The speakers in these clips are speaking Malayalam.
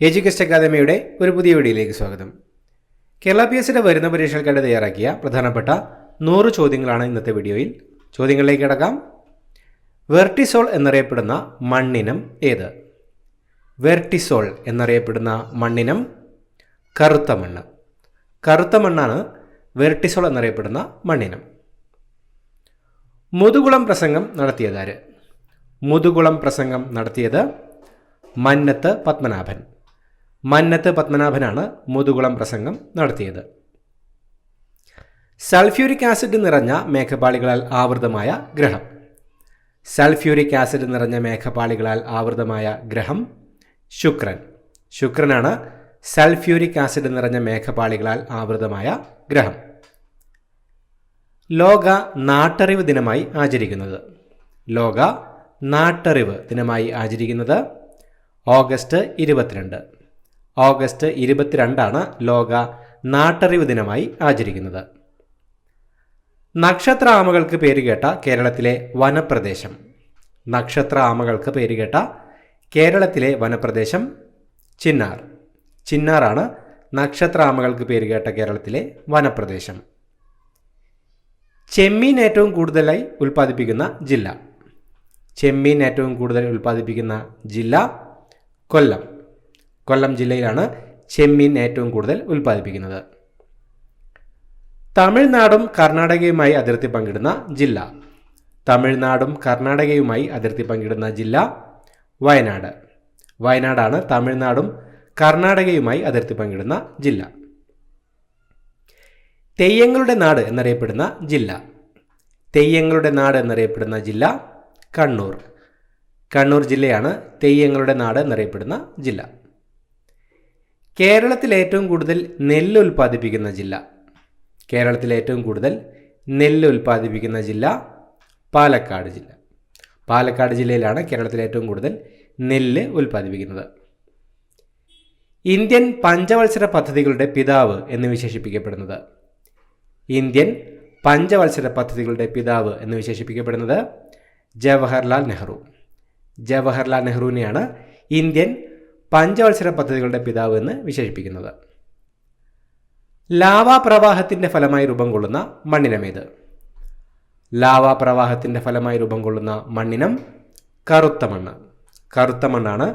എഡ്യൂക്കേഷൻ അക്കാദമിയുടെ ഒരു പുതിയ വീഡിയോയിലേക്ക് സ്വാഗതം. കേരള PSCയുടെ വരുന്ന പരീക്ഷകൾക്കായിട്ട് തയ്യാറാക്കിയ പ്രധാനപ്പെട്ട 100 ചോദ്യങ്ങളാണ് ഇന്നത്തെ വീഡിയോയിൽ. ചോദ്യങ്ങളിലേക്ക് കടക്കാം. വെർട്ടിസോൾ എന്നറിയപ്പെടുന്ന മണ്ണിനം ഏത്? വെർട്ടിസോൾ എന്നറിയപ്പെടുന്ന മണ്ണിനം കറുത്ത മണ്ണ്. കറുത്ത മണ്ണാണ് വെർട്ടിസോൾ എന്നറിയപ്പെടുന്ന മണ്ണിനം. മുതുകുളം പ്രസംഗം നടത്തിയതാര്? മുതുകുളം പ്രസംഗം നടത്തിയത് മന്നത്ത് പത്മനാഭൻ. മന്നത്ത് പത്മനാഭനാണ് മുതുകുളം പ്രസംഗം നടത്തിയത്. സൾഫ്യൂരിക് ആസിഡ് നിറഞ്ഞ മേഘപാളികളാൽ ആവൃതമായ ഗ്രഹം. സൾഫ്യൂരിക് ആസിഡ് നിറഞ്ഞ മേഘപാളികളാൽ ആവൃതമായ ഗ്രഹം ശുക്രൻ. ശുക്രനാണ് സൾഫ്യൂരിക് ആസിഡ് നിറഞ്ഞ മേഘപാളികളാൽ ആവൃതമായ ഗ്രഹം. ലോക നാട്ടറിവ് ദിനമായി ആചരിക്കുന്നത്. ലോക നാട്ടറിവ് ദിനമായി ആചരിക്കുന്നത് ഓഗസ്റ്റ് 22. ഓഗസ്റ്റ് 22 ലോക നാട്ടറിവ് ദിനമായി ആചരിക്കുന്നത്. നക്ഷത്ര ആമകൾക്ക് പേരുകേട്ട കേരളത്തിലെ വനപ്രദേശം. നക്ഷത്ര ആമകൾക്ക് പേരുകേട്ട കേരളത്തിലെ വനപ്രദേശം ചിന്നാർ. ചിന്നാറാണ് നക്ഷത്ര ആമകൾക്ക് പേരുകേട്ട കേരളത്തിലെ വനപ്രദേശം. ചെമ്മീൻ ഏറ്റവും കൂടുതലായി ഉൽപ്പാദിപ്പിക്കുന്ന ജില്ല. ചെമ്മീൻ ഏറ്റവും കൂടുതൽ ഉൽപ്പാദിപ്പിക്കുന്ന ജില്ല കൊല്ലം. കൊല്ലം ജില്ലയിലാണ് ചെമ്മീൻ ഏറ്റവും കൂടുതൽ ഉൽപ്പാദിപ്പിക്കുന്നത്. തമിഴ്നാടും കർണാടകയുമായി അതിർത്തി പങ്കിടുന്ന ജില്ല. തമിഴ്നാടും കർണാടകയുമായി അതിർത്തി പങ്കിടുന്ന ജില്ല വയനാട്. വയനാടാണ് തമിഴ്നാടും കർണാടകയുമായി അതിർത്തി പങ്കിടുന്ന ജില്ല. തെയ്യങ്ങളുടെ നാട് എന്നറിയപ്പെടുന്ന ജില്ല. തെയ്യങ്ങളുടെ നാട് എന്നറിയപ്പെടുന്ന ജില്ല കണ്ണൂർ. കണ്ണൂർ ജില്ലയാണ് തെയ്യങ്ങളുടെ നാട് എന്നറിയപ്പെടുന്ന ജില്ല. കേരളത്തിൽ ഏറ്റവും കൂടുതൽ നെല്ല് ഉൽപ്പാദിപ്പിക്കുന്ന ജില്ല. കേരളത്തിൽ ഏറ്റവും കൂടുതൽ നെല്ല് ഉൽപ്പാദിപ്പിക്കുന്ന ജില്ല പാലക്കാട് ജില്ല. പാലക്കാട് ജില്ലയിലാണ് കേരളത്തിൽ ഏറ്റവും കൂടുതൽ നെല്ല് ഉൽപ്പാദിപ്പിക്കുന്നത്. ഇന്ത്യൻ പഞ്ചവത്സര പദ്ധതികളുടെ പിതാവ് എന്ന് വിശേഷിപ്പിക്കപ്പെടുന്നത്. ഇന്ത്യൻ പഞ്ചവത്സര പദ്ധതികളുടെ പിതാവ് എന്ന് വിശേഷിപ്പിക്കപ്പെടുന്നത് ജവഹർലാൽ നെഹ്റു. ജവഹർലാൽ നെഹ്റുവിനെയാണ് ഇന്ത്യൻ പഞ്ചവത്സര പദ്ധതികളുടെ പിതാവ് എന്ന് വിശേഷിപ്പിക്കുന്നത്. ലാവാ പ്രവാഹത്തിൻ്റെ ഫലമായി രൂപം കൊള്ളുന്ന മണ്ണിനമേത്? ലാവാ പ്രവാഹത്തിൻ്റെ ഫലമായി രൂപം കൊള്ളുന്ന മണ്ണിനം കറുത്ത മണ്ണ്. കറുത്ത മണ്ണാണ്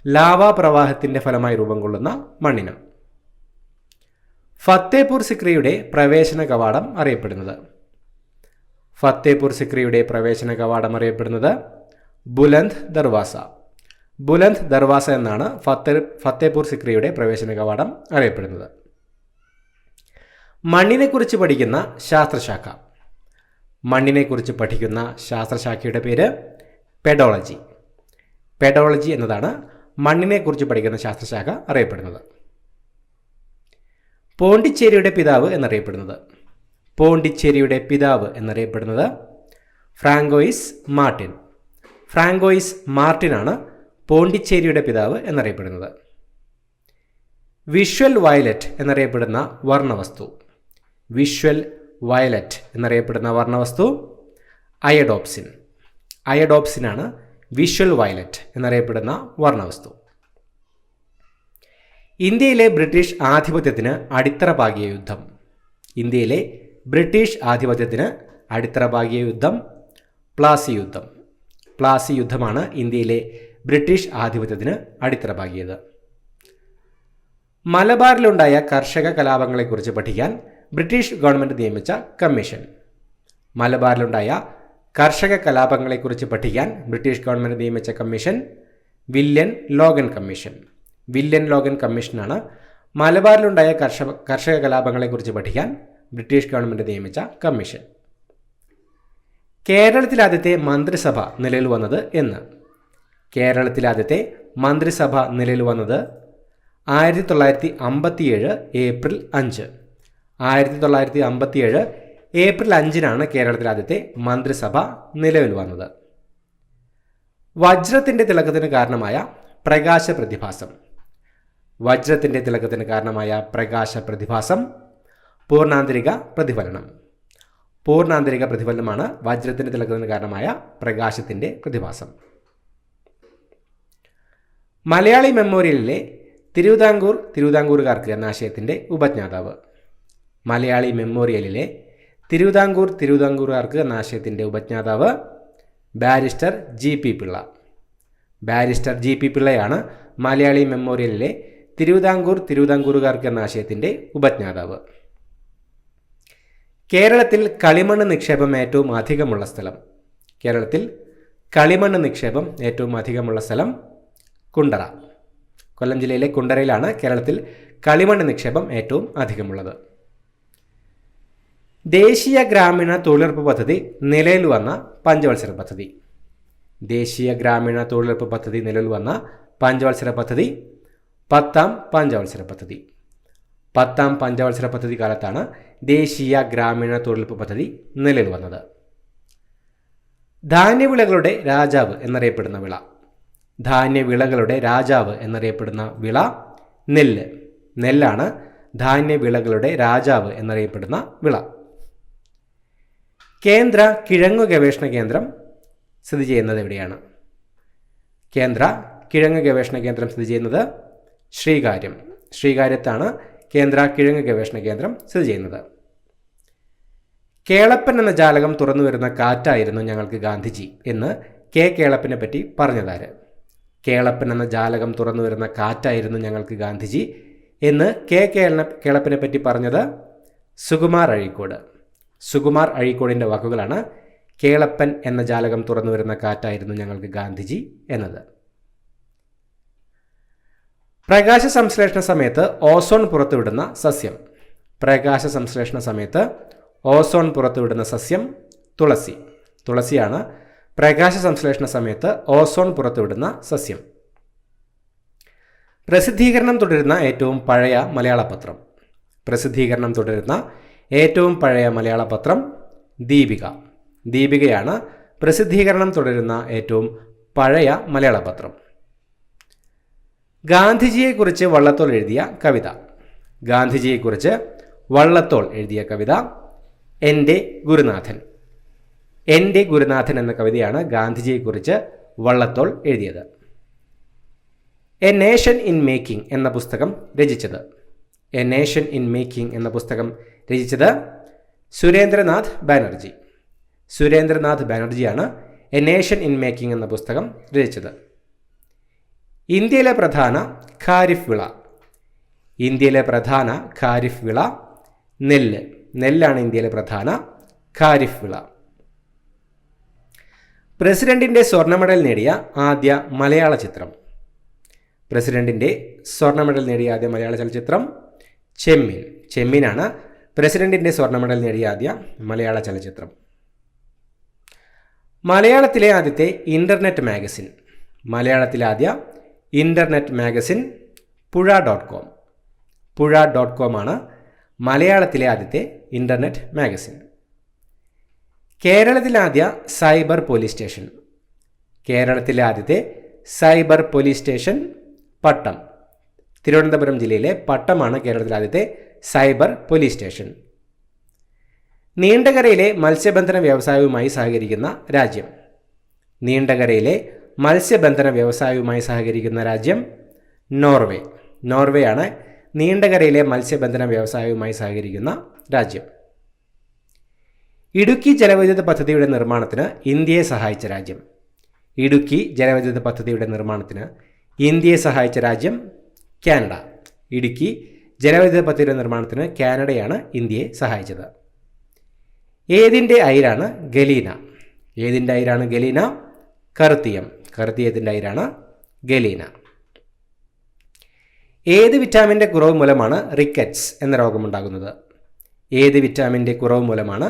ലാവാ പ്രവാഹത്തിൻ്റെ ഫലമായി രൂപം കൊള്ളുന്ന മണ്ണിനം. ഫത്തേപൂർ സിക്രിയുടെ പ്രവേശന കവാടം അറിയപ്പെടുന്നത്. ഫത്തേപൂർ സിക്രിയുടെ പ്രവേശന കവാടം അറിയപ്പെടുന്നത് ബുലന്ദ് ദർവാസ. ബുലന്ദ് ദർവാസ എന്നാണ് ഫത്തേപൂർ സിക്രിയുടെ പ്രവേശന കവാടം അറിയപ്പെടുന്നത്. മണ്ണിനെക്കുറിച്ച് പഠിക്കുന്ന ശാസ്ത്രശാഖ. മണ്ണിനെക്കുറിച്ച് പഠിക്കുന്ന ശാസ്ത്രശാഖയുടെ പേര് പെഡോളജി. പെഡോളജി എന്നതാണ് മണ്ണിനെക്കുറിച്ച് പഠിക്കുന്ന ശാസ്ത്രശാഖ അറിയപ്പെടുന്നത്. പോണ്ടിച്ചേരിയുടെ പിതാവ് എന്നറിയപ്പെടുന്നത്. പോണ്ടിച്ചേരിയുടെ പിതാവ് എന്നറിയപ്പെടുന്നത് ഫ്രാങ്കോയിസ് മാർട്ടിൻ. ഫ്രാങ്കോയിസ് മാർട്ടിനാണ് പോണ്ടിച്ചേരിയുടെ പിതാവ് എന്നറിയപ്പെടുന്നത്. വിഷ്വൽ വയലറ്റ് എന്നറിയപ്പെടുന്ന വർണ്ണവസ്തു. വിഷ്വൽ വയലറ്റ് എന്നറിയപ്പെടുന്ന വർണ്ണവസ്തു അയഡോപ്സിൻ. അയഡോപ്സിനാണ് വിഷ്വൽ വയലറ്റ് എന്നറിയപ്പെടുന്ന വർണ്ണവസ്തു. ഇന്ത്യയിലെ ബ്രിട്ടീഷ് ആധിപത്യത്തിന് അടിത്തറ പാകിയ യുദ്ധം. ഇന്ത്യയിലെ ബ്രിട്ടീഷ് ആധിപത്യത്തിന് അടിത്തറ പാകിയ യുദ്ധം പ്ലാസി യുദ്ധം. പ്ലാസി യുദ്ധമാണ് ഇന്ത്യയിലെ ബ്രിട്ടീഷ് ആധിപത്യത്തിന് അടിത്തറ പാകിയത്. മലബാറിലുണ്ടായ കർഷക കലാപങ്ങളെക്കുറിച്ച് പഠിക്കാൻ ബ്രിട്ടീഷ് ഗവൺമെൻറ് നിയമിച്ച കമ്മീഷൻ. മലബാറിലുണ്ടായ കർഷക കലാപങ്ങളെക്കുറിച്ച് പഠിക്കാൻ ബ്രിട്ടീഷ് ഗവൺമെൻറ് നിയമിച്ച commission William Logan commission. William Logan കമ്മീഷനാണ് മലബാറിലുണ്ടായ കർഷക കലാപങ്ങളെക്കുറിച്ച് പഠിക്കാൻ ബ്രിട്ടീഷ് ഗവൺമെൻറ് നിയമിച്ച കമ്മീഷൻ. കേരളത്തിലാദ്യത്തെ മന്ത്രിസഭ നിലവിൽ വന്നത് എന്ന്? കേരളത്തിലാദ്യത്തെ മന്ത്രിസഭ നിലവിൽ വന്നത് 1957 ഏപ്രിൽ 5. 1957 ഏപ്രിൽ 5 കേരളത്തിലാദ്യത്തെ മന്ത്രിസഭ നിലവിൽ വന്നത്. വജ്രത്തിൻ്റെ തിളക്കത്തിന് കാരണമായ പ്രകാശ പ്രതിഭാസം. വജ്രത്തിൻ്റെ തിളക്കത്തിന് കാരണമായ പ്രകാശ പ്രതിഭാസം പൂർണ്ണാന്തരിക പ്രതിഫലനം. പൂർണ്ണാന്തരിക പ്രതിഫലനമാണ് വജ്രത്തിൻ്റെ തിളക്കത്തിന് കാരണമായ പ്രകാശത്തിൻ്റെ പ്രതിഭാസം. മലയാളി മെമ്മോറിയലിലെ തിരുവിതാംകൂറുകാർക്ക് എന്ന ആശയത്തിൻ്റെ ഉപജ്ഞാതാവ്. മലയാളി മെമ്മോറിയലിലെ തിരുവിതാംകൂറുകാർക്ക് എന്ന ആശയത്തിൻ്റെ ഉപജ്ഞാതാവ് barrister G P Pillai. Barrister G P പിള്ളയാണ് മലയാളി മെമ്മോറിയലിലെ തിരുവിതാംകൂറുകാർക്ക് എന്ന ആശയത്തിൻ്റെ ഉപജ്ഞാതാവ്. കേരളത്തിൽ കളിമണ്ണ് നിക്ഷേപം ഏറ്റവും അധികമുള്ള സ്ഥലം. കേരളത്തിൽ കളിമണ്ണ് നിക്ഷേപം ഏറ്റവും അധികമുള്ള സ്ഥലം കുണ്ടറ. കൊല്ലം ജില്ലയിലെ കുണ്ടറയിലാണ് കേരളത്തിൽ കളിമണ്ണ് നിക്ഷേപം ഏറ്റവും അധികമുള്ളത്. ദേശീയ ഗ്രാമീണ തൊഴിലുറപ്പ് പദ്ധതി നിലവിൽ വന്ന പഞ്ചവത്സര പദ്ധതി. ദേശീയ ഗ്രാമീണ തൊഴിലുറപ്പ് പദ്ധതി നിലവിൽ വന്ന പഞ്ചവത്സര പദ്ധതി 10ാം പഞ്ചവത്സര പദ്ധതി. 10ാം പഞ്ചവത്സര പദ്ധതി കാലത്താണ് ദേശീയ ഗ്രാമീണ തൊഴിലുറപ്പ് പദ്ധതി നിലവിൽ വന്നത്. ധാന്യവിളകളുടെ രാജാവ് എന്നറിയപ്പെടുന്ന വിള. ധാന്യവിളകളുടെ രാജാവ് എന്നറിയപ്പെടുന്ന വിള നെല്ല്. നെല്ലാണ് ധാന്യവിളകളുടെ രാജാവ് എന്നറിയപ്പെടുന്ന വിള. കേന്ദ്ര കിഴങ്ങു ഗവേഷണ കേന്ദ്രം സ്ഥിതി ചെയ്യുന്നത് എവിടെയാണ്? കേന്ദ്ര കിഴങ്ങ് ഗവേഷണ കേന്ദ്രം സ്ഥിതി ചെയ്യുന്നത് ശ്രീകാര്യം. ശ്രീകാര്യത്താണ് കേന്ദ്ര കിഴങ്ങ് ഗവേഷണ കേന്ദ്രം സ്ഥിതി ചെയ്യുന്നത്. കേളപ്പൻ എന്ന ജാലകം തുറന്നു വരുന്ന കാറ്റായിരുന്നു ഞങ്ങൾക്ക് ഗാന്ധിജി എന്ന് കെ കേളപ്പനെ പറ്റി പറഞ്ഞതാര്? കേളപ്പൻ എന്ന ജാലകം തുറന്നു വരുന്ന കാറ്റായിരുന്നു ഞങ്ങൾക്ക് ഗാന്ധിജി എന്ന് കെ കേളപ്പനെ പറ്റി പറഞ്ഞത് സുകുമാർ അഴീക്കോട്. സുകുമാർ അഴീക്കോടിൻ്റെ വാക്കുകളാണ് കേളപ്പൻ എന്ന ജാലകം തുറന്നു വരുന്ന കാറ്റായിരുന്നു ഞങ്ങൾക്ക് ഗാന്ധിജി എന്നത്. പ്രകാശ സംശ്ലേഷണ സമയത്ത് ഓസോൺ പുറത്തുവിടുന്ന സസ്യം. പ്രകാശ സംശ്ലേഷണ സമയത്ത് ഓസോൺ പുറത്തുവിടുന്ന സസ്യം തുളസി. തുളസിയാണ് പ്രകാശ സംശ്ലേഷണ സമയത്ത് ഓസോൺ പുറത്തുവിടുന്ന സസ്യം. പ്രസിദ്ധീകരണം തുടരുന്ന ഏറ്റവും പഴയ മലയാള പത്രം. പ്രസിദ്ധീകരണം തുടരുന്ന ഏറ്റവും പഴയ മലയാള പത്രം ദീപിക. ദീപികയാണ് പ്രസിദ്ധീകരണം തുടരുന്ന ഏറ്റവും പഴയ മലയാള പത്രം. ഗാന്ധിജിയെക്കുറിച്ച് വള്ളത്തോൾ എഴുതിയ കവിത. ഗാന്ധിജിയെക്കുറിച്ച് വള്ളത്തോൾ എഴുതിയ കവിത എൻ്റെ ഗുരുനാഥൻ. എൻ്റെ ഗുരുനാഥൻ എന്ന കവിതയാണ് ഗാന്ധിജിയെക്കുറിച്ച് വള്ളത്തോൾ എഴുതിയത്. എ നേഷൻ ഇൻ മേക്കിംഗ് എന്ന പുസ്തകം രചിച്ചത്. എ നേഷൻ ഇൻ മേക്കിംഗ് എന്ന പുസ്തകം രചിച്ചത് സുരേന്ദ്രനാഥ് ബാനർജി. സുരേന്ദ്രനാഥ് ബാനർജിയാണ് എ നേഷൻ ഇൻ മേക്കിംഗ് എന്ന പുസ്തകം രചിച്ചത്. ഇന്ത്യയിലെ പ്രധാന ഖാരിഫ് വിള. ഇന്ത്യയിലെ പ്രധാന ഖാരിഫ് വിള നെല്ല്. നെല്ലാണ് ഇന്ത്യയിലെ പ്രധാന ഖാരിഫ് വിള. പ്രസിഡന്റിന്റെ സ്വർണ്ണ മെഡൽ നേടിയ ആദ്യ മലയാള ചിത്രം. പ്രസിഡന്റിന്റെ സ്വർണ്ണ മെഡൽ നേടിയ ആദ്യ മലയാള ചലച്ചിത്രം ചെമ്മീൻ. ചെമ്മീനാണ് പ്രസിഡന്റിന്റെ സ്വർണ്ണ മെഡൽ നേടിയ ആദ്യ മലയാള ചലച്ചിത്രം. മലയാളത്തിലെ ആദ്യത്തെ ഇന്റർനെറ്റ് മാഗസിൻ. മലയാളത്തിലെ ആദ്യ ഇന്റർനെറ്റ് മാഗസിൻ പുഴ.com. പുഴ.com ആണ് മലയാളത്തിലെ ആദ്യത്തെ ഇന്റർനെറ്റ് മാഗസിൻ. കേരളത്തിലെ ആദ്യ സൈബർ പോലീസ് സ്റ്റേഷൻ. കേരളത്തിലെ ആദ്യത്തെ സൈബർ പോലീസ് സ്റ്റേഷൻ പട്ടം. തിരുവനന്തപുരം ജില്ലയിലെ പട്ടമാണ് കേരളത്തിലെ ആദ്യത്തെ സൈബർ പോലീസ് സ്റ്റേഷൻ. നീണ്ടകരയിലെ മത്സ്യബന്ധന വ്യവസായവുമായി സഹകരിക്കുന്ന രാജ്യം. നീണ്ടകരയിലെ മത്സ്യബന്ധന വ്യവസായവുമായി സഹകരിക്കുന്ന രാജ്യം നോർവേ. നോർവേയാണ് നീണ്ടകരയിലെ മത്സ്യബന്ധന വ്യവസായവുമായി സഹകരിക്കുന്ന രാജ്യം. ഇടുക്കി ജലവൈദ്യുത പദ്ധതിയുടെ നിർമ്മാണത്തിന് ഇന്ത്യയെ സഹായിച്ച രാജ്യം. ഇടുക്കി ജലവൈദ്യുത പദ്ധതിയുടെ നിർമ്മാണത്തിന് ഇന്ത്യയെ സഹായിച്ച രാജ്യം കാനഡ. ഇടുക്കി ജലവൈദ്യുത പദ്ധതിയുടെ നിർമ്മാണത്തിന് കാനഡയാണ് ഇന്ത്യയെ സഹായിച്ചത്. ഏതിൻ്റെ അയിരാണ് ഗലീന? ഏതിൻ്റെ അയിരാണ് ഗലീന? കറുത്തിയം. കറുത്തിയത്തിൻ്റെ അയിരാണ് ഗലീന. ഏത് വിറ്റാമിൻ്റെ കുറവ് മൂലമാണ് റിക്കറ്റ്സ് എന്ന രോഗമുണ്ടാകുന്നത്? ഏത് വിറ്റാമിൻ്റെ കുറവ് മൂലമാണ്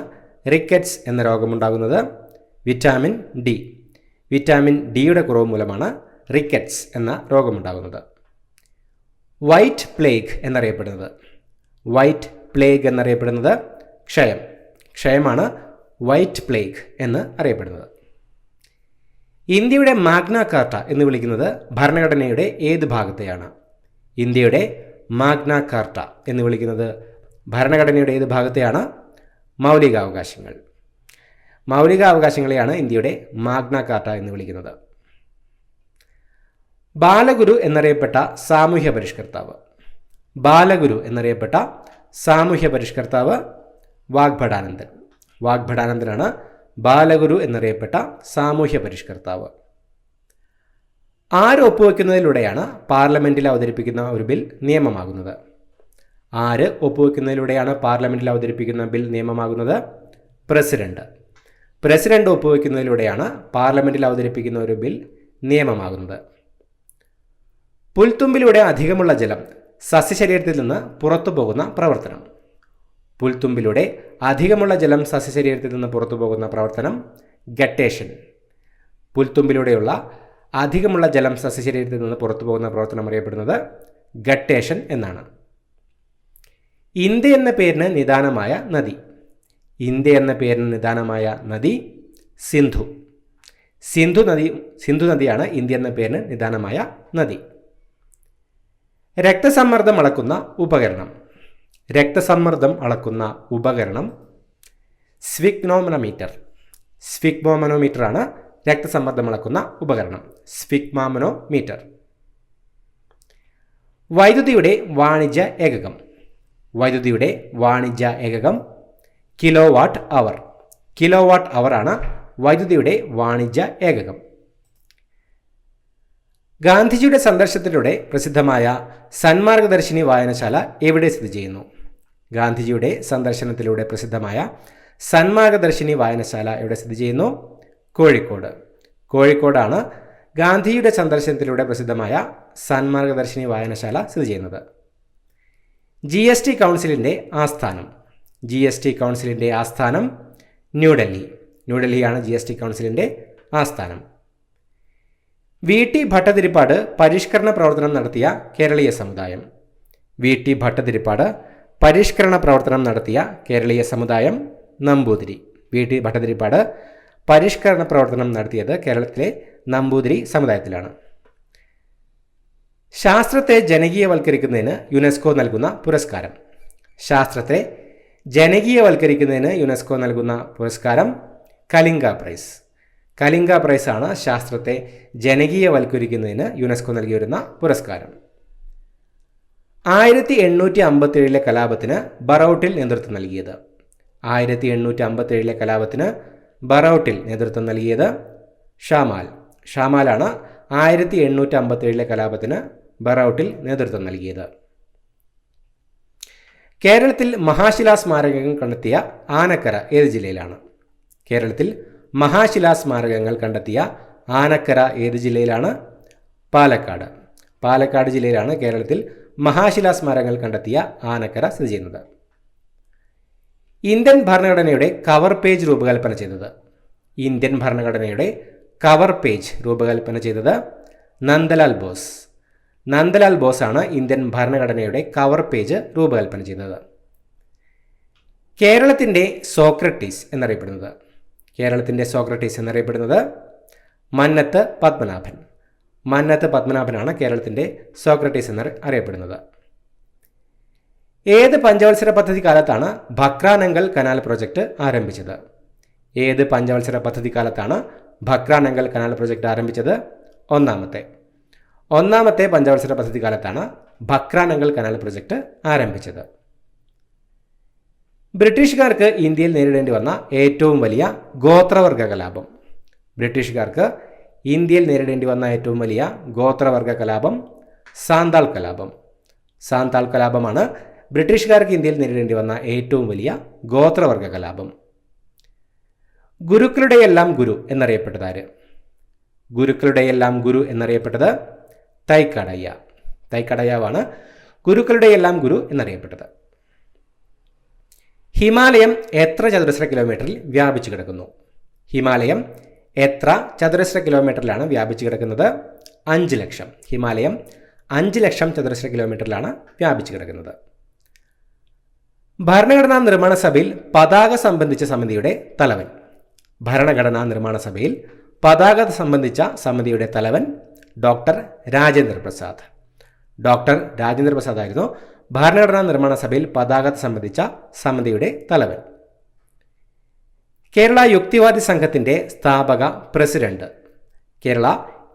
റിക്കറ്റ്സ് എന്ന രോഗമുണ്ടാകുന്നത്? Vitamin D. വിറ്റാമിൻ ഡിയുടെ കുറവ് മൂലമാണ് റിക്കറ്റ്സ് എന്ന രോഗമുണ്ടാകുന്നത്. വൈറ്റ് പ്ലേഗ് എന്നറിയപ്പെടുന്നത്. വൈറ്റ് പ്ലേഗ് എന്നറിയപ്പെടുന്നത് ക്ഷയം. ക്ഷയമാണ് വൈറ്റ് പ്ലേഗ് എന്ന് അറിയപ്പെടുന്നത്. ഇന്ത്യയുടെ മാഗ്ന കാർട്ട എന്ന് വിളിക്കുന്നത് ഭരണഘടനയുടെ ഏത് ഭാഗത്തെയാണ്? ഇന്ത്യയുടെ മാഗ്ന കാർട്ട എന്ന് വിളിക്കുന്നത് ഭരണഘടനയുടെ ഏത് ഭാഗത്തെയാണ്? മൗലികാവകാശങ്ങൾ. മൗലികാവകാശങ്ങളെയാണ് ഇന്ത്യയുടെ മാഗ്ന കാർട്ട എന്ന് വിളിക്കുന്നത്. ബാലഗുരു എന്നറിയപ്പെട്ട സാമൂഹ്യ പരിഷ്കർത്താവ്. ബാലഗുരു എന്നറിയപ്പെട്ട സാമൂഹ്യ പരിഷ്കർത്താവ് വാഗ്ഭടാനന്ദൻ. വാഗ്ഭടാനന്ദനാണ് ബാലഗുരു എന്നറിയപ്പെട്ട സാമൂഹ്യ പരിഷ്കർത്താവ്. ആര് ഒപ്പുവെക്കുന്നതിലൂടെയാണ് പാർലമെന്റിൽ അവതരിപ്പിക്കുന്ന ഒരു ബിൽ നിയമമാകുന്നത്? ആര് ഒപ്പുവെക്കുന്നതിലൂടെയാണ് പാർലമെന്റിൽ അവതരിപ്പിക്കുന്ന ബിൽ നിയമമാകുന്നത്? പ്രസിഡന്റ്. പ്രസിഡന്റ് ഒപ്പുവെക്കുന്നതിലൂടെയാണ് പാർലമെന്റിൽ അവതരിപ്പിക്കുന്ന ഒരു ബിൽ നിയമമാകുന്നത്. പുൽത്തുമ്പിലൂടെ അധികമുള്ള ജലം സസ്യശരീരത്തിൽ നിന്ന് പുറത്തു പോകുന്ന പ്രവർത്തനം. പുൽത്തുമ്പിലൂടെ അധികമുള്ള ജലം സസ്യശരീരത്തിൽ നിന്ന് പുറത്തു പോകുന്ന പ്രവർത്തനം ഗട്ടേഷൻ. പുൽത്തുമ്പിലൂടെയുള്ള അധികമുള്ള ജലം സസ്യശരീരത്തിൽ നിന്ന് പുറത്തു പോകുന്ന പ്രവർത്തനം അറിയപ്പെടുന്നത് ഗട്ടേഷൻ എന്നാണ്. ഇന്ത്യ എന്ന പേരിന് നിദാനമായ നദി. ഇന്ത്യ എന്ന പേരിന് നിദാനമായ നദി സിന്ധു. സിന്ധു നദിയാണ് ഇന്ത്യ എന്ന പേരിന് നിദാനമായ നദി. രക്തസമ്മർദ്ദം അളക്കുന്ന ഉപകരണം. രക്തസമ്മർദ്ദം അളക്കുന്ന ഉപകരണം സ്ഫിഗ്മോമനോമീറ്റർ. സ്ഫിഗ്മോമനോമീറ്റർ ആണ് രക്തസമ്മർദ്ദം അളക്കുന്ന ഉപകരണം. സ്ഫിഗ്മോമനോമീറ്റർ. വൈദ്യുതിയുടെ വാണിജ്യ ഏകകം. വൈദ്യുതിയുടെ വാണിജ്യ ഏകകം കിലോ വാട്ട് അവർ. കിലോ വാട്ട് അവർ ആണ് വൈദ്യുതിയുടെ വാണിജ്യ ഏകകം. ഗാന്ധിജിയുടെ സന്ദർശനത്തിലൂടെ പ്രസിദ്ധമായ സന്മാർഗദർശിനി വായനശാല എവിടെ സ്ഥിതി ചെയ്യുന്നു? ഗാന്ധിജിയുടെ സന്ദർശനത്തിലൂടെ പ്രസിദ്ധമായ സന്മാർഗദർശിനി വായനശാല എവിടെ സ്ഥിതി ചെയ്യുന്നു? കോഴിക്കോട്. കോഴിക്കോടാണ് ഗാന്ധിജിയുടെ സന്ദർശനത്തിലൂടെ പ്രസിദ്ധമായ സന്മാർഗദർശിനി വായനശാല സ്ഥിതി ചെയ്യുന്നത്. GST കൗൺസിലിൻ്റെ ആസ്ഥാനം. GST കൗൺസിലിൻ്റെ ആസ്ഥാനം ന്യൂഡൽഹി. ന്യൂഡൽഹിയാണ് GST കൗൺസിലിൻ്റെ ആസ്ഥാനം. VT ഭട്ടതിരിപ്പാട് പരിഷ്കരണ പ്രവർത്തനം നടത്തിയ കേരളീയ സമുദായം. VT ഭട്ടതിരിപ്പാട് പരിഷ്കരണ പ്രവർത്തനം നടത്തിയ കേരളീയ സമുദായം നമ്പൂതിരി. VT ഭട്ടതിരിപ്പാട് പരിഷ്കരണ പ്രവർത്തനം നടത്തിയത് കേരളത്തിലെ നമ്പൂതിരി സമുദായത്തിലാണ്. ശാസ്ത്രത്തെ ജനകീയവൽക്കരിക്കുന്നതിന് യുനെസ്കോ നൽകുന്ന പുരസ്കാരം. ശാസ്ത്രത്തെ ജനകീയവൽക്കരിക്കുന്നതിന് യുനെസ്കോ നൽകുന്ന പുരസ്കാരം കലിംഗ പ്രൈസ്. കലിംഗ പ്രൈസ് ആണ് ശാസ്ത്രത്തെ ജനകീയവൽക്കരിക്കുന്നതിന് യുനെസ്കോ നൽകി വരുന്ന പുരസ്കാരം. 1857 കലാപത്തിന് ബറൌട്ടിൽ നേതൃത്വം നൽകിയത്. 1857 കലാപത്തിന് ബറൌട്ടിൽ നേതൃത്വം നൽകിയത് ഷാമാൽ. ഷാമാലാണ് 1857 കലാപത്തിന് ബറൌട്ടിൽ നേതൃത്വം നൽകിയത്. കേരളത്തിൽ മഹാശിലാസ്മാരകങ്ങൾ കണ്ടെത്തിയ ആനക്കര ഏത് ജില്ലയിലാണ്? കേരളത്തിൽ മഹാശിലാസ്മാരകങ്ങൾ കണ്ടെത്തിയ ആനക്കര ഏത് ജില്ലയിലാണ്? പാലക്കാട്. പാലക്കാട് ജില്ലയിലാണ് കേരളത്തിൽ മഹാശിലാസ്മാരകങ്ങൾ കണ്ടെത്തിയ ആനക്കര സ്ഥിതി ചെയ്യുന്നത്. ഇന്ത്യൻ ഭരണഘടനയുടെ കവർ പേജ് രൂപകൽപ്പന ചെയ്തത്. ഇന്ത്യൻ ഭരണഘടനയുടെ കവർ പേജ് രൂപകൽപ്പന ചെയ്തത് നന്ദലാൽ ബോസ്. നന്ദലാൽ ബോസ് ആണ് ഇന്ത്യൻ ഭരണഘടനയുടെ കവർ പേജ് രൂപകൽപ്പന ചെയ്തത്. കേരളത്തിൻ്റെ സോക്രട്ടീസ് എന്നറിയപ്പെടുന്നത്. കേരളത്തിൻ്റെ സോക്രട്ടീസ് എന്നറിയപ്പെടുന്നത് മന്നത്ത് പത്മനാഭൻ. മന്നത്ത് പത്മനാഭനാണ് കേരളത്തിൻ്റെ സോക്രട്ടീസ് എന്ന് അറിയപ്പെടുന്നത്. ഏത് പഞ്ചവത്സര പദ്ധതി കാലത്താണ് ഭക്രാനങ്കൽ കനാൽ പ്രോജക്റ്റ് ആരംഭിച്ചത്? ഏത് പഞ്ചവത്സര പദ്ധതി കാലത്താണ് ഭക്രാനങ്കൽ കനാൽ പ്രോജക്റ്റ് ആരംഭിച്ചത്? ഒന്നാമത്തെ പഞ്ചവത്സര പദ്ധതി കാലത്താണ് ഭക്രാനങ്കൽ കനാൽ പ്രോജക്റ്റ് ആരംഭിച്ചത്. ബ്രിട്ടീഷുകാർക്ക് ഇന്ത്യയിൽ നേരിടേണ്ടി വന്ന ഏറ്റവും വലിയ ഗോത്രവർഗ കലാപം. ബ്രിട്ടീഷുകാർക്ക് ഇന്ത്യയിൽ നേരിടേണ്ടി വന്ന ഏറ്റവും വലിയ ഗോത്രവർഗ കലാപം സാന്താൾ കലാപം. സാന്താൾ കലാപമാണ് ബ്രിട്ടീഷുകാർക്ക് ഇന്ത്യയിൽ നേരിടേണ്ടി വന്ന ഏറ്റവും വലിയ ഗോത്രവർഗ കലാപം. ഗുരുക്കളുടെയെല്ലാം ഗുരു എന്നറിയപ്പെട്ടത് ആര്? ഗുരുക്കളുടെയെല്ലാം ഗുരു എന്നറിയപ്പെട്ടത് തൈക്കടയ്യ. തൈക്കടയ്യാവാണ് ഗുരുക്കളുടെയെല്ലാം ഗുരു എന്നറിയപ്പെട്ടത്. ഹിമാലയം എത്ര ചതുരശ്ര കിലോമീറ്ററിൽ വ്യാപിച്ചു കിടക്കുന്നു? ഹിമാലയം എത്ര ചതുരശ്ര കിലോമീറ്ററിലാണ് വ്യാപിച്ചു കിടക്കുന്നത്? 5 ലക്ഷം. ഹിമാലയം 5 ലക്ഷം ചതുരശ്ര കിലോമീറ്ററിലാണ് വ്യാപിച്ചു കിടക്കുന്നത്. ഭരണഘടനാ നിർമ്മാണ സഭയിൽ പതാക സംബന്ധിച്ച സമിതിയുടെ തലവൻ. ഭരണഘടനാ നിർമ്മാണ സഭയിൽ പതാക സംബന്ധിച്ച സമിതിയുടെ തലവൻ ഡോക്ടർ രാജേന്ദ്ര പ്രസാദ്. ഡോക്ടർ രാജേന്ദ്ര പ്രസാദ് ആയിരുന്നു ഭരണഘടനാ നിർമ്മാണ സഭയിൽ പതാക സംബന്ധിച്ച സമിതിയുടെ തലവൻ. കേരള യുക്തിവാദി സംഘത്തിൻ്റെ സ്ഥാപക പ്രസിഡന്റ്. കേരള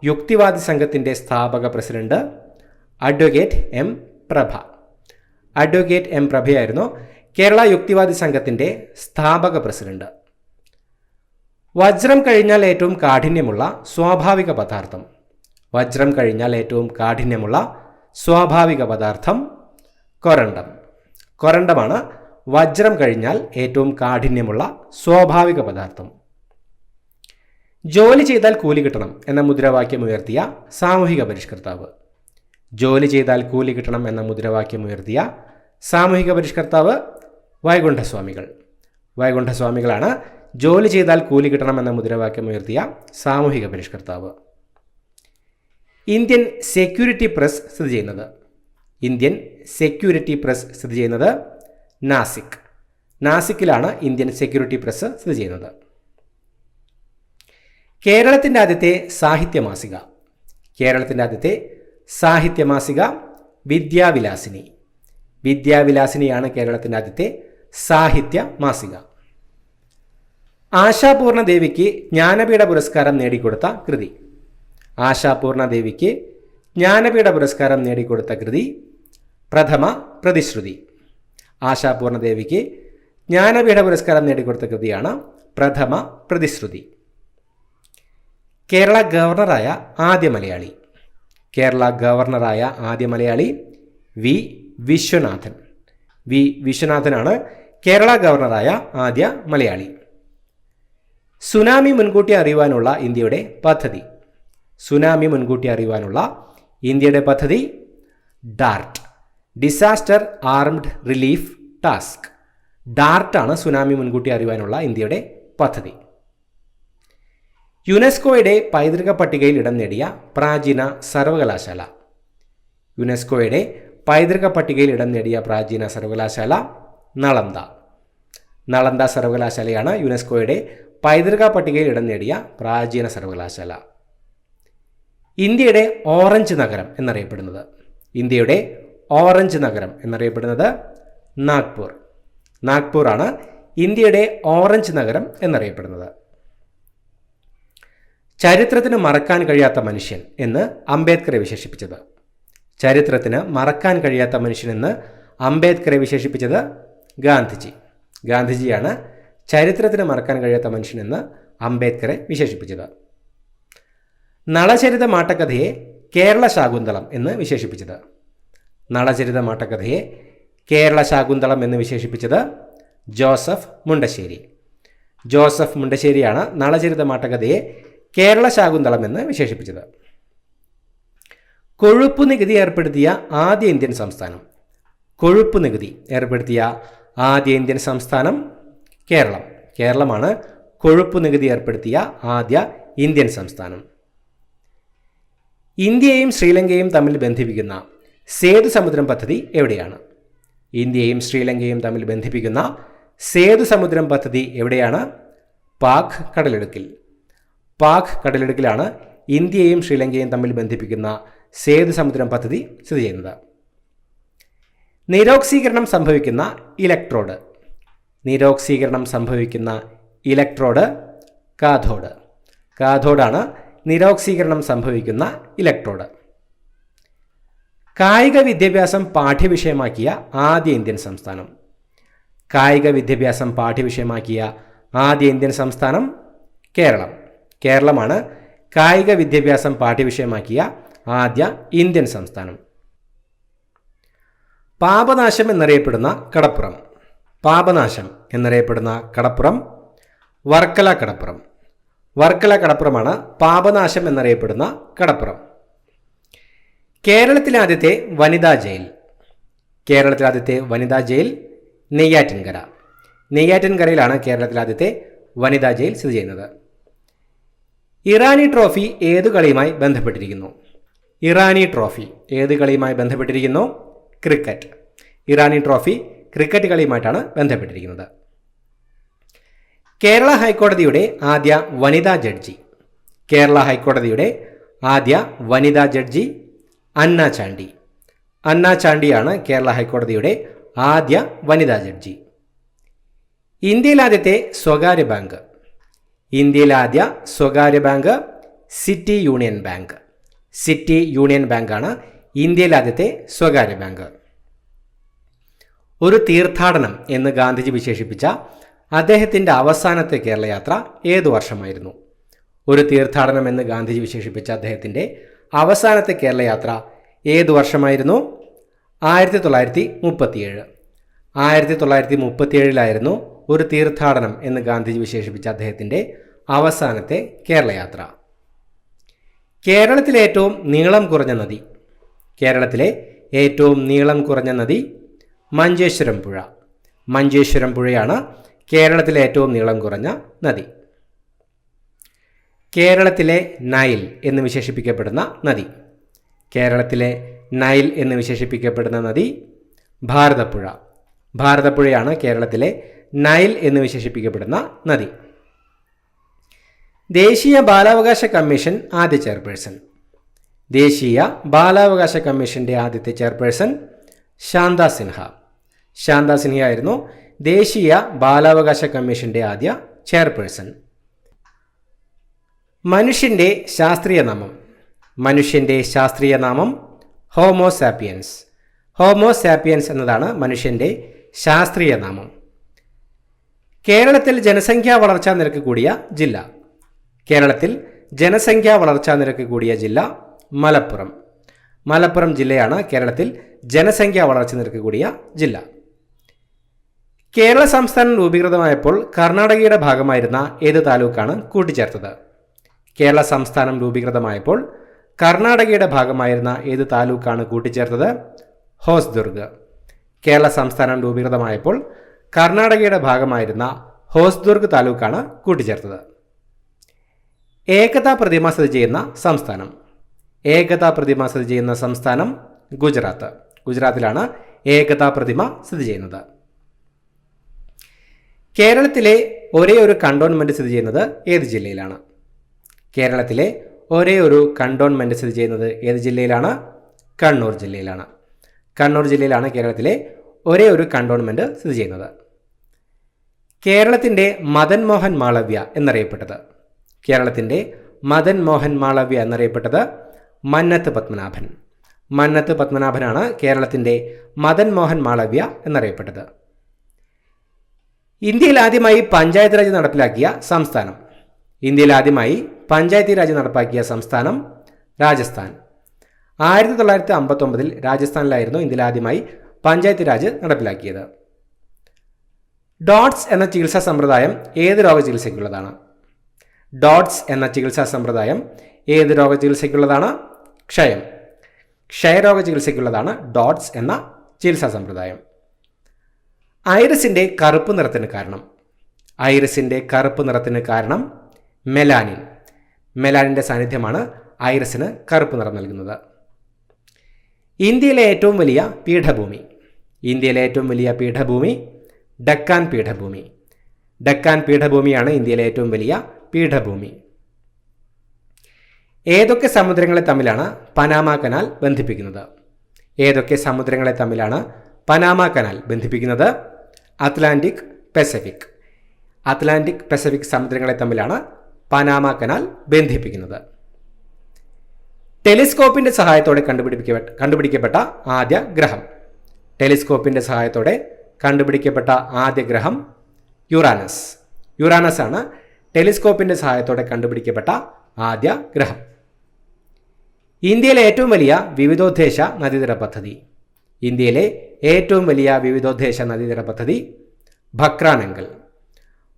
യുക്തിവാദി സംഘത്തിൻ്റെ സ്ഥാപക പ്രസിഡന്റ് അഡ്വക്കേറ്റ് എം പ്രഭ. അഡ്വക്കേറ്റ് എം പ്രഭയായിരുന്നു കേരള യുക്തിവാദി സംഘത്തിൻ്റെ സ്ഥാപക പ്രസിഡന്റ്. വജ്രം കഴിഞ്ഞാൽ ഏറ്റവും കാഠിന്യമുള്ള സ്വാഭാവിക പദാർത്ഥം. വജ്രം കഴിഞ്ഞാൽ ഏറ്റവും കാഠിന്യമുള്ള സ്വാഭാവിക പദാർത്ഥം കൊരണ്ടം. കൊരണ്ടമാണ് വജ്രം കഴിഞ്ഞാൽ ഏറ്റവും കാഠിന്യമുള്ള സ്വാഭാവിക പദാർത്ഥം. ജോലി ചെയ്താൽ കൂലി കിട്ടണം എന്ന മുദ്രാവാക്യം ഉയർത്തിയ സാമൂഹിക പരിഷ്കർത്താവ്. ജോലി ചെയ്താൽ കൂലി കിട്ടണം എന്ന മുദ്രാവാക്യം ഉയർത്തിയ സാമൂഹിക പരിഷ്കർത്താവ് വൈകുണ്ഠസ്വാമികൾ. വൈകുണ്ഠസ്വാമികളാണ് ജോലി ചെയ്താൽ കൂലി കിട്ടണം എന്ന മുദ്രാവാക്യം ഉയർത്തിയ സാമൂഹിക പരിഷ്കർത്താവ്. ഇന്ത്യൻ സെക്യൂരിറ്റി പ്രസ് സ്ഥിതി ചെയ്യുന്നത്. ഇന്ത്യൻ സെക്യൂരിറ്റി പ്രസ് സ്ഥിതി ചെയ്യുന്നത് നാസിക്. നാസിക്കിലാണ് ഇന്ത്യൻ സെക്യൂരിറ്റി പ്രസ് സ്ഥിതി ചെയ്യുന്നത്. കേരളത്തിൻ്റെ ആദ്യത്തെ സാഹിത്യമാസിക. കേരളത്തിൻ്റെ ആദ്യത്തെ സാഹിത്യമാസിക വിദ്യാവിലാസിനി. വിദ്യാവിലാസിനിയാണ് കേരളത്തിൻ്റെ ആദ്യത്തെ സാഹിത്യ മാസിക. ആശാപൂർണ ദേവിക്ക് ജ്ഞാനപീഠ പുരസ്കാരം നേടിക്കൊടുത്ത കൃതി. ആശാപൂർണ ദേവിക്ക് ജ്ഞാനപീഠ പുരസ്കാരം നേടിക്കൊടുത്ത കൃതി പ്രഥമ പ്രതിശ്രുതി. ആശാപൂർണ ദേവിക്ക് ജ്ഞാനപീഠ പുരസ്കാരം നേടിക്കൊടുത്ത കൃതിയാണ് പ്രഥമ പ്രതിശ്രുതി. കേരള ഗവർണറായ ആദ്യ മലയാളി. കേരള ഗവർണറായ ആദ്യ മലയാളി വി വിശ്വനാഥൻ. വി വിശ്വനാഥനാണ് കേരള ഗവർണറായ ആദ്യ മലയാളി. സുനാമി മുൻകൂട്ടി അറിയുവാനുള്ള ഇന്ത്യയുടെ പദ്ധതി. സുനാമി മുൻകൂട്ടി അറിയുവാനുള്ള ഇന്ത്യയുടെ പദ്ധതി DART. Disaster armed relief task. ഡാർട്ടാണ് സുനാമി മുൻകൂട്ടി അറിയുവാനുള്ള ഇന്ത്യയുടെ പദ്ധതി. യുനെസ്കോയുടെ പൈതൃക പട്ടികയിൽ ഇടം നേടിയ പ്രാചീന സർവകലാശാല. യുനെസ്കോയുടെ പൈതൃക പട്ടികയിൽ ഇടം നേടിയ പ്രാചീന സർവകലാശാല നളന്ദ. നളന്ദ സർവകലാശാലയാണ് യുനെസ്കോയുടെ പൈതൃക പട്ടികയിൽ ഇടം നേടിയ പ്രാചീന സർവകലാശാല. ഇന്ത്യയുടെ ഓറഞ്ച് നഗരം എന്നറിയപ്പെടുന്നത്. ഇന്ത്യയുടെ ഓറഞ്ച് നഗരം എന്നറിയപ്പെടുന്നത് നാഗ്പൂർ. നാഗ്പൂർ ആണ് ഇന്ത്യയുടെ ഓറഞ്ച് നഗരം എന്നറിയപ്പെടുന്നത്. ചരിത്രത്തിന് മറക്കാൻ കഴിയാത്ത മനുഷ്യൻ എന്ന് അംബേദ്കറെ വിശേഷിപ്പിച്ചത്. ചരിത്രത്തിന് മറക്കാൻ കഴിയാത്ത മനുഷ്യൻ എന്ന് അംബേദ്കറെ വിശേഷിപ്പിച്ചത് ഗാന്ധിജി. ഗാന്ധിജിയാണ് ചരിത്രത്തിന് മറക്കാൻ കഴിയാത്ത മനുഷ്യൻ എന്ന് അംബേദ്കറെ വിശേഷിപ്പിച്ചത്. നളചരിത മാട്ടക്കഥയെ കേരള ശാകുന്തളം എന്ന് വിശേഷിപ്പിച്ചത്. നളചരിത മാട്ടക്കഥയെ കേരള ശാകുന്തളം എന്ന് വിശേഷിപ്പിച്ചത് ജോസഫ് മുണ്ടശ്ശേരി. ജോസഫ് മുണ്ടശ്ശേരിയാണ് നളചരിത മാട്ടക്കഥയെ കേരള ശാകുന്തളം എന്ന് വിശേഷിപ്പിച്ചത്. കൊഴുപ്പ് നികുതി ഏർപ്പെടുത്തിയ ആദ്യ ഇന്ത്യൻ സംസ്ഥാനം. കൊഴുപ്പ് നികുതി ഏർപ്പെടുത്തിയ ആദ്യ ഇന്ത്യൻ സംസ്ഥാനം കേരളം. കേരളമാണ് കൊഴുപ്പ് നികുതി ഏർപ്പെടുത്തിയ ആദ്യ ഇന്ത്യൻ സംസ്ഥാനം. ഇന്ത്യയും ശ്രീലങ്കയും തമ്മിൽ ബന്ധിപ്പിക്കുന്ന സേതു സമുദ്രം പദ്ധതി എവിടെയാണ്? ഇന്ത്യയും ശ്രീലങ്കയും തമ്മിൽ ബന്ധിപ്പിക്കുന്ന സേതു സമുദ്രം പദ്ധതി എവിടെയാണ്? പാക് കടലിടുക്കിൽ. പാക് കടലിടുക്കിലാണ് ഇന്ത്യയും ശ്രീലങ്കയും തമ്മിൽ ബന്ധിപ്പിക്കുന്ന സേതു സമുദ്രം പദ്ധതി സ്ഥിതി ചെയ്യുന്നത്. നിരോക്സീകരണം സംഭവിക്കുന്ന ഇലക്ട്രോഡ്. നിരോക്സീകരണം സംഭവിക്കുന്ന ഇലക്ട്രോഡ് കാഥോഡ്. കാഥോഡാണ് നിരോക്സീകരണം സംഭവിക്കുന്ന ഇലക്ട്രോഡ്. കായിക വിദ്യാഭ്യാസം പാഠ്യവിഷയമാക്കിയ ആദ്യ ഇന്ത്യൻ സംസ്ഥാനം. കായിക വിദ്യാഭ്യാസം പാഠ്യവിഷയമാക്കിയ ആദ്യ ഇന്ത്യൻ സംസ്ഥാനം കേരളം. കേരളമാണ് കായിക വിദ്യാഭ്യാസം പാഠ്യവിഷയമാക്കിയ ആദ്യ ഇന്ത്യൻ സംസ്ഥാനം. പാപനാശം എന്നറിയപ്പെടുന്ന കടപ്പുറം. പാപനാശം എന്നറിയപ്പെടുന്ന കടപ്പുറം വർക്കല കടപ്പുറം. വർക്കല കടപ്പുറമാണ് പാപനാശം എന്നറിയപ്പെടുന്ന കടപ്പുറം. കേരളത്തിലെ ആദ്യത്തെ വനിതാ ജയിൽ. കേരളത്തിലെ ആദ്യത്തെ വനിതാ ജയിൽ നെയ്യാറ്റിൻകര. നെയ്യാറ്റിൻകരയിലാണ് കേരളത്തിലെ ആദ്യത്തെ വനിതാ ജയിൽ സ്ഥിതി ചെയ്യുന്നത്. ഇറാനി ട്രോഫി ഏതു കളിയുമായി ബന്ധപ്പെട്ടിരിക്കുന്നു? ഇറാനി ട്രോഫി ഏത് കളിയുമായി ബന്ധപ്പെട്ടിരിക്കുന്നു? ക്രിക്കറ്റ്. ഇറാനി ട്രോഫി ക്രിക്കറ്റ് കളിയുമായിട്ടാണ് ബന്ധപ്പെട്ടിരിക്കുന്നത്. കേരള ഹൈക്കോടതിയുടെ ആദ്യ വനിതാ ജഡ്ജി. കേരള ഹൈക്കോടതിയുടെ ആദ്യ വനിതാ ജഡ്ജി അന്ന ചാണ്ടി. അന്ന ചാണ്ടിയാണ് കേരള ഹൈക്കോടതിയുടെ ആദ്യ വനിതാ ജഡ്ജി. ഇന്ത്യയിലെ ആദ്യത്തെ സ്വകാര്യ ബാങ്ക്. ഇന്ത്യയിലെ ആദ്യ സ്വകാര്യ bank city union bank. City union ബാങ്കാണ് ഇന്ത്യയിലെ ആദ്യത്തെ സ്വകാര്യ ബാങ്ക്. ഒരു തീർത്ഥാടനം എന്ന് ഗാന്ധിജി വിശേഷിപ്പിച്ച അദ്ദേഹത്തിൻ്റെ അവസാനത്തെ കേരള യാത്ര ഏതു വർഷമായിരുന്നു? ഒരു തീർത്ഥാടനം എന്ന് ഗാന്ധിജി വിശേഷിപ്പിച്ച അദ്ദേഹത്തിൻ്റെ അവസാനത്തെ കേരള യാത്ര ഏതു വർഷമായിരുന്നു? 1937. 1937 ഒരു തീർത്ഥാടനം എന്ന് ഗാന്ധിജി വിശേഷിപ്പിച്ച അദ്ദേഹത്തിൻ്റെ അവസാനത്തെ കേരള യാത്ര. കേരളത്തിലെ ഏറ്റവും നീളം കുറഞ്ഞ നദി. കേരളത്തിലെ ഏറ്റവും നീളം കുറഞ്ഞ നദി മഞ്ചേശ്വരം പുഴ. മഞ്ചേശ്വരം പുഴയാണ് കേരളത്തിലെ ഏറ്റവും നീളം കുറഞ്ഞ നദി. കേരളത്തിലെ നൈൽ എന്ന് വിശേഷിപ്പിക്കപ്പെടുന്ന നദി. കേരളത്തിലെ നൈൽ എന്ന് വിശേഷിപ്പിക്കപ്പെടുന്ന നദി ഭാരതപ്പുഴ. ഭാരതപ്പുഴയാണ് കേരളത്തിലെ നൈൽ എന്ന് വിശേഷിപ്പിക്കപ്പെടുന്ന നദി. ദേശീയ ബാലാവകാശ കമ്മീഷൻ ആദ്യ ചെയർപേഴ്സൺ. ദേശീയ ബാലാവകാശ കമ്മീഷന്റെ ആദ്യത്തെ ചെയർപേഴ്സൺ ശാന്ത സിൻഹ. ശാന്ത സിൻഹയായിരുന്നു ദേശീയ ബാലാവകാശ കമ്മീഷന്റെ ആദ്യ ചെയർപേഴ്സൺ. മനുഷ്യന്റെ ശാസ്ത്രീയ നാമം. മനുഷ്യന്റെ ശാസ്ത്രീയ നാമം ഹോമോസാപ്പിയൻസ്. ഹോമോസാപ്പിയൻസ് എന്നതാണ് മനുഷ്യന്റെ ശാസ്ത്രീയ നാമം. കേരളത്തിൽ ജനസംഖ്യാ വളർച്ചാ നിരക്ക് കൂടിയ ജില്ല. കേരളത്തിൽ ജനസംഖ്യാ വളർച്ചാ നിരക്ക് കൂടിയ ജില്ല മലപ്പുറം. മലപ്പുറം ജില്ലയാണ് കേരളത്തിൽ ജനസംഖ്യാ വളർച്ച നിരക്ക് കൂടിയ ജില്ല. കേരള സംസ്ഥാനം രൂപീകൃതമായപ്പോൾ കർണാടകയുടെ ഭാഗമായിരുന്ന ഏത് താലൂക്കാണ് കൂട്ടിച്ചേർത്തത്? കേരള സംസ്ഥാനം രൂപീകൃതമായപ്പോൾ കർണാടകയുടെ ഭാഗമായിരുന്ന ഏത് താലൂക്കാണ് കൂട്ടിച്ചേർത്തത്? ഹോസ്ദുർഗ്. കേരള സംസ്ഥാനം രൂപീകൃതമായപ്പോൾ കർണാടകയുടെ ഭാഗമായിരുന്ന ഹോസ്ദുർഗ് താലൂക്കാണ് കൂട്ടിച്ചേർത്തത്. ഏകതാ പ്രതിമ സ്ഥിതി ചെയ്യുന്ന സംസ്ഥാനം. ഏകതാ പ്രതിമ സ്ഥിതി ചെയ്യുന്ന സംസ്ഥാനം ഗുജറാത്ത്. ഗുജറാത്തിലാണ് ഏകതാ പ്രതിമ സ്ഥിതി ചെയ്യുന്നത്. കേരളത്തിലെ ഒരേ ഒരു കണ്ടോൺമെന്റ് സ്ഥിതി ചെയ്യുന്നത് ഏത് ജില്ലയിലാണ്? കേരളത്തിലെ ഒരേ ഒരു കണ്ടോൺമെന്റ് സ്ഥിതി ചെയ്യുന്നത് ഏത് ജില്ലയിലാണ്? കണ്ണൂർ ജില്ലയിലാണ്. കണ്ണൂർ ജില്ലയിലാണ് കേരളത്തിലെ ഒരേ ഒരു കണ്ടോൺമെന്റ് സ്ഥിതി ചെയ്യുന്നത്. കേരളത്തിൻ്റെ മദൻ മോഹൻ മാളവ്യ എന്നറിയപ്പെട്ടത്. കേരളത്തിൻ്റെ മദൻ മോഹൻ മാളവ്യ എന്നറിയപ്പെട്ടത് മന്നത്ത് പത്മനാഭൻ. മന്നത്ത് പത്മനാഭനാണ് കേരളത്തിൻ്റെ മദൻ മോഹൻ മാളവ്യ എന്നറിയപ്പെട്ടത്. ഇന്ത്യയിൽ ആദ്യമായി പഞ്ചായത്ത് രാജ് നടപ്പിലാക്കിയ സംസ്ഥാനം. ഇന്ത്യയിൽ ആദ്യമായി പഞ്ചായത്തി രാജ് നടപ്പാക്കിയ സംസ്ഥാനം രാജസ്ഥാൻ. 1959 രാജസ്ഥാനിലായിരുന്നു ഇന്ത്യയിൽ ആദ്യമായി പഞ്ചായത്ത് രാജ് നടപ്പിലാക്കിയത്. ഡോട്ട്സ് എന്ന ചികിത്സാ സമ്പ്രദായം ഏത് രോഗചികിത്സയ്ക്കുള്ളതാണ്? ഡോട്ട്സ് എന്ന ചികിത്സാ സമ്പ്രദായം ഏത് രോഗചികിത്സയ്ക്കുള്ളതാണ്? ക്ഷയം. ക്ഷയരോഗ ചികിത്സയ്ക്കുള്ളതാണ് ഡോട്ട്സ് എന്ന ചികിത്സാ സമ്പ്രദായം. ഐറിസിൻ്റെ കറുപ്പ് നിറത്തിന് കാരണം. ഐറിസിൻ്റെ കറുപ്പ് നിറത്തിന് കാരണം മെലാനിൻ. മെലാനിൻ്റെ സാന്നിധ്യമാണ് ഐറിസിന് കറുപ്പ് നിറം നൽകുന്നത്. ഇന്ത്യയിലെ ഏറ്റവും വലിയ പീഠഭൂമി. ഇന്ത്യയിലെ ഏറ്റവും വലിയ പീഠഭൂമി ഡക്കാൻ പീഠഭൂമി. ഡക്കാൻ പീഠഭൂമിയാണ് ഇന്ത്യയിലെ ഏറ്റവും വലിയ പീഠഭൂമി. ഏതൊക്കെ സമുദ്രങ്ങളെ തമ്മിലാണ് പനാമ കനാൽ ബന്ധിപ്പിക്കുന്നത്? ഏതൊക്കെ സമുദ്രങ്ങളെ തമ്മിലാണ് പനാമ കനാൽ ബന്ധിപ്പിക്കുന്നത്? Atlantic, Pacific. അറ്റ്ലാന്റിക്, പസഫിക് സമുദ്രങ്ങളെ തമ്മിലാണ് പനാമ കനാൽ ബന്ധിപ്പിക്കുന്നത്. ടെലിസ്കോപ്പിന്റെ സഹായത്തോടെ കണ്ടുപിടിക്കപ്പെട്ട ആദ്യ ഗ്രഹം. ടെലിസ്കോപ്പിന്റെ സഹായത്തോടെ കണ്ടുപിടിക്കപ്പെട്ട ആദ്യ ഗ്രഹം യുറാനസ്. യുറാനസ് ആണ് ടെലിസ്കോപ്പിന്റെ സഹായത്തോടെ കണ്ടുപിടിക്കപ്പെട്ട ആദ്യ ഗ്രഹം. ഇന്ത്യയിലെ ഏറ്റവും വലിയ വിവിധോദ്ദേശ നദീതട പദ്ധതി. ഇന്ത്യയിലെ ഏറ്റവും വലിയ വിവിധോദ്ദേശ നദീതട പദ്ധതി ഭക്രാനങ്കൽ.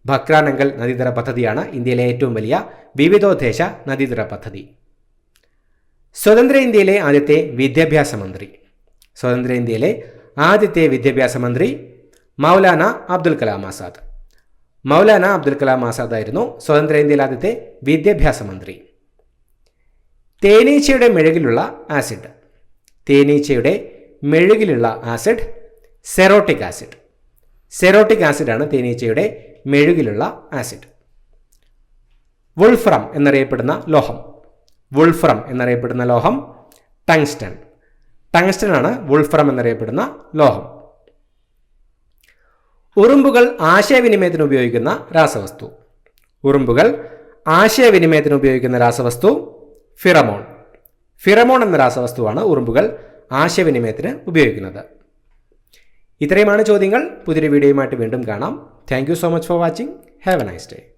ഭക്രാനങ്കൽ നദീതട പദ്ധതിയാണ് ഇന്ത്യയിലെ ഏറ്റവും വലിയ വിവിധോദ്ദേശ നദീതട പദ്ധതി. സ്വതന്ത്ര ഇന്ത്യയിലെ ആദ്യത്തെ വിദ്യാഭ്യാസ മന്ത്രി. സ്വതന്ത്ര ഇന്ത്യയിലെ ആദ്യത്തെ വിദ്യാഭ്യാസ മന്ത്രി മൗലാന അബ്ദുൽ കലാം ആസാദ്. മൗലാന അബ്ദുൽ കലാം ആസാദ് ആയിരുന്നു സ്വതന്ത്ര ഇന്ത്യയിലെ ആദ്യത്തെ വിദ്യാഭ്യാസ മന്ത്രി. തേനീച്ചയുടെ മെഴുകിലുള്ള ആസിഡ്. തേനീച്ചയുടെ മെഴുകിലുള്ള ആസിഡ് സെറോട്ടിക് ആസിഡ്. സെറോട്ടിക് ആസിഡാണ് തേനീച്ചയുടെ മെഴുകിലുള്ള ആസിഡ്. വുൾഫ്രം എന്നറിയപ്പെടുന്ന ലോഹം. വുൾഫ്രം എന്നറിയപ്പെടുന്ന ലോഹം ടങ്സ്റ്റൺ. ടങ്സ്റ്റൺ ആണ് വുൾഫ്രം എന്നറിയപ്പെടുന്ന ലോഹം. ഉറുമ്പുകൾ ആശയവിനിമയത്തിന് ഉപയോഗിക്കുന്ന രാസവസ്തു. ഉറുമ്പുകൾ ആശയവിനിമയത്തിന് ഉപയോഗിക്കുന്ന രാസവസ്തു ഫിറമോൺ. ഫിറമോൺ എന്ന രാസവസ്തുവാണ് ഉറുമ്പുകൾ ആശയവിനിമയത്തിന് ഉപയോഗിക്കുന്നത്. ഇത്രയുമാണ് ചോദ്യങ്ങൾ. പുതിയൊരു വീഡിയോയുമായിട്ട് വീണ്ടും കാണാം. Thank you so much for watching. Have A nice day.